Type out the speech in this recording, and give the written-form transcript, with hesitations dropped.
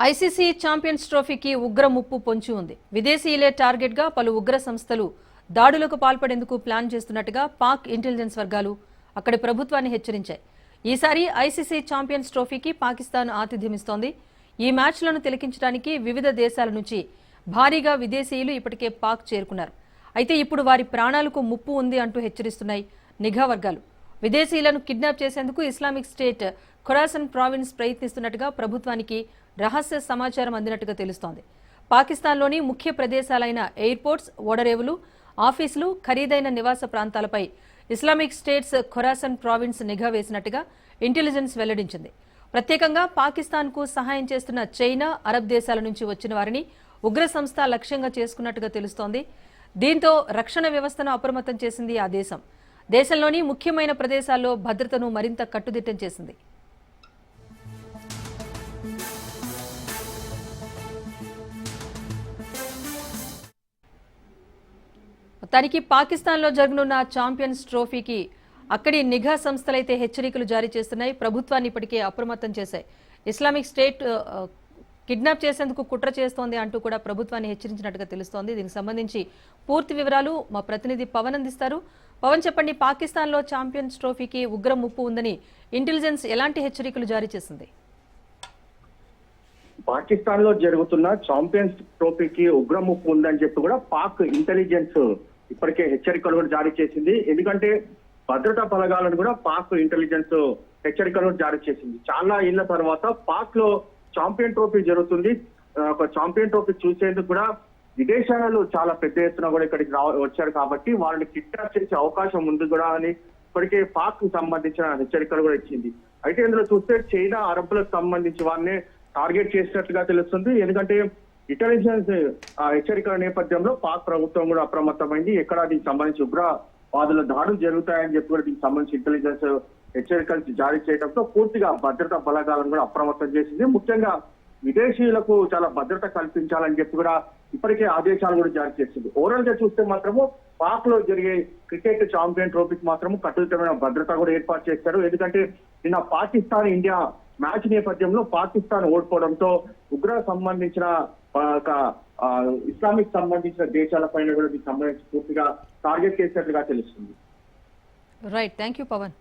ICC champions ట్రోఫీకి ఉగ్ర ముప్పు పొంచి ఉంది. విదేశీయులే టార్గెట్గా పలు ఉగ్ర సంస్థలు దాడులకు పాల్పడేందుకు ప్లాన్ చేస్తున్నట్టుగా పాక్ ఇంటెలిజెన్స్ వర్గాలు అక్కడి ప్రభుత్వాన్ని హెచ్చరించాయి. ఈసారి ఐసీసీ ఛాంపియన్స్ ట్రోఫీకి పాకిస్తాన్ ఆతిథ్యమిస్తోంది. ఈ మ్యాచ్లను తిలకించడానికి వివిధ దేశాల నుంచి భారీగా విదేశీయులు ఇప్పటికే పాక్ చేరుకున్నారు. అయితే ఇప్పుడు వారి ప్రాణాలకు ముప్పు ఉంది అంటూ హెచ్చరిస్తున్నాయి నిఘా వర్గాలు. విదేశీయులను కిడ్నాప్ చేసేందుకు ఇస్లామిక్ స్టేట్ ఖొరాసన్ ప్రావిన్స్ ప్రయత్నిస్తున్నట్టుగా ప్రభుత్వానికి రహస్య సమాచారం అందినట్టుగా తెలుస్తోంది. పాకిస్తాన్లోని ముఖ్య ప్రదేశాలైన ఎయిర్పోర్ట్స్, ఓడరేవులు, ఆఫీసులు, ఖరీదైన నివాస ప్రాంతాలపై ఇస్లామిక్ స్టేట్స్ ఖొరాసన్ ప్రావిన్స్ నిఘా వేసినట్టుగా ఇంటెలిజెన్స్ వెల్లడించింది. ప్రత్యేకంగా పాకిస్తాన్కు సహాయం చేస్తున్న చైనా, అరబ్ దేశాల నుంచి వచ్చిన వారిని ఉగ్ర సంస్థ లక్ష్యంగా చేసుకున్నట్టుగా తెలుస్తోంది. దీంతో రక్షణ వ్యవస్థను అప్రమత్తం చేసింది ఆ దేశం. దేశంలోని ముఖ్యమైన ప్రదేశాల్లో భద్రతను మరింత కట్టుదిట్టం చేసింది. మొత్తానికి పాకిస్తాన్లో జరగనున్న ఛాంపియన్స్ ట్రోఫీకి అక్కడి నిఘా సంస్థలైతే హెచ్చరికలు జారీ చేస్తున్నాయి. ప్రభుత్వాన్ని ఇప్పటికే అప్రమత్తం చేశాయి. ఇస్లామిక్ స్టేట్ కిడ్నాప్ చేసేందుకు కుట్ర చేస్తోంది అంటూ కూడా ప్రభుత్వాన్ని హెచ్చరించినట్టుగా తెలుస్తోంది. దీనికి సంబంధించి పూర్తి వివరాలు మా ప్రతినిధి పవన్ అందిస్తారు. పవన్, చెప్పండి, పాకిస్తాన్లో ఛాంపియన్స్ ట్రోఫీకి ఉగ్ర ముప్పు ఉందని ఇంటెలిజెన్స్ ఎలాంటి హెచ్చరికలు జారీ చేసింది? పాకిస్తాన్ లో జరుగుతున్న ఛాంపియన్స్ ట్రోఫీకి ఉగ్ర ముప్పు ఉందని చెప్పి కూడా పాక్ ఇంటెలిజెన్స్ ఇప్పటికే హెచ్చరికలు కూడా జారీ చేసింది. ఎందుకంటే భద్రతా బలగాలను కూడా పాక్ ఇంటెలిజెన్స్ హెచ్చరికలు జారీ చేసింది. చాలా ఏళ్ల తర్వాత పాక్ లో ఛాంపియన్ ట్రోఫీ జరుగుతుంది. ఒక ఛాంపియన్ ట్రోఫీ చూసేందుకు కూడా విదేశాలలో చాలా పెద్ద ఎత్తున కూడా ఇక్కడికి వచ్చారు కాబట్టి వాళ్ళని కిడ్నాప్ చేసే అవకాశం ఉంది కూడా అని ఇప్పటికే పాక్ కు సంబంధించిన హెచ్చరికలు కూడా ఇచ్చింది. అయితే ఇందులో చూస్తే చైనా, అరబ్బులకు సంబంధించి వారిని టార్గెట్ చేసినట్టుగా తెలుస్తుంది. ఎందుకంటే ఇంటెలిజెన్స్ హెచ్చరికల నేపథ్యంలో పాక్ ప్రభుత్వం కూడా అప్రమత్తమైంది. ఎక్కడ దీనికి సంబంధించి ఉగ్రవాదుల దాడులు జరుగుతాయని చెప్పి కూడా దీనికి సంబంధించి ఇంటెలిజెన్స్ హెచ్చరికలు జారీ చేయడంతో పూర్తిగా భద్రతా బలగాలను కూడా అప్రమత్తం చేసింది. ముఖ్యంగా విదేశీయులకు చాలా భద్రత కల్పించాలని చెప్పి కూడా ఇప్పటికే ఆదేశాలు కూడా జారీ చేసింది. ఓవరాల్ గా చూస్తే మాత్రము పాక్ లో జరిగే క్రికెట్ ఛాంపియన్ ట్రోఫీకి మాత్రము కట్టుదిట్టమైన భద్రత కూడా ఏర్పాటు చేశారు. ఎందుకంటే నిన్న పాకిస్తాన్ ఇండియా మ్యాచ్ నేపథ్యంలో పాకిస్తాన్ ఓడిపోవడంతో ఉగ్ర సంబంధించిన ఇస్లామిక్ సంబంధించిన దేశాలపైన కూడా దీనికి సంబంధించి పూర్తిగా టార్గెట్ చేసినట్లుగా తెలుస్తుంది. Right, thank you Pawan.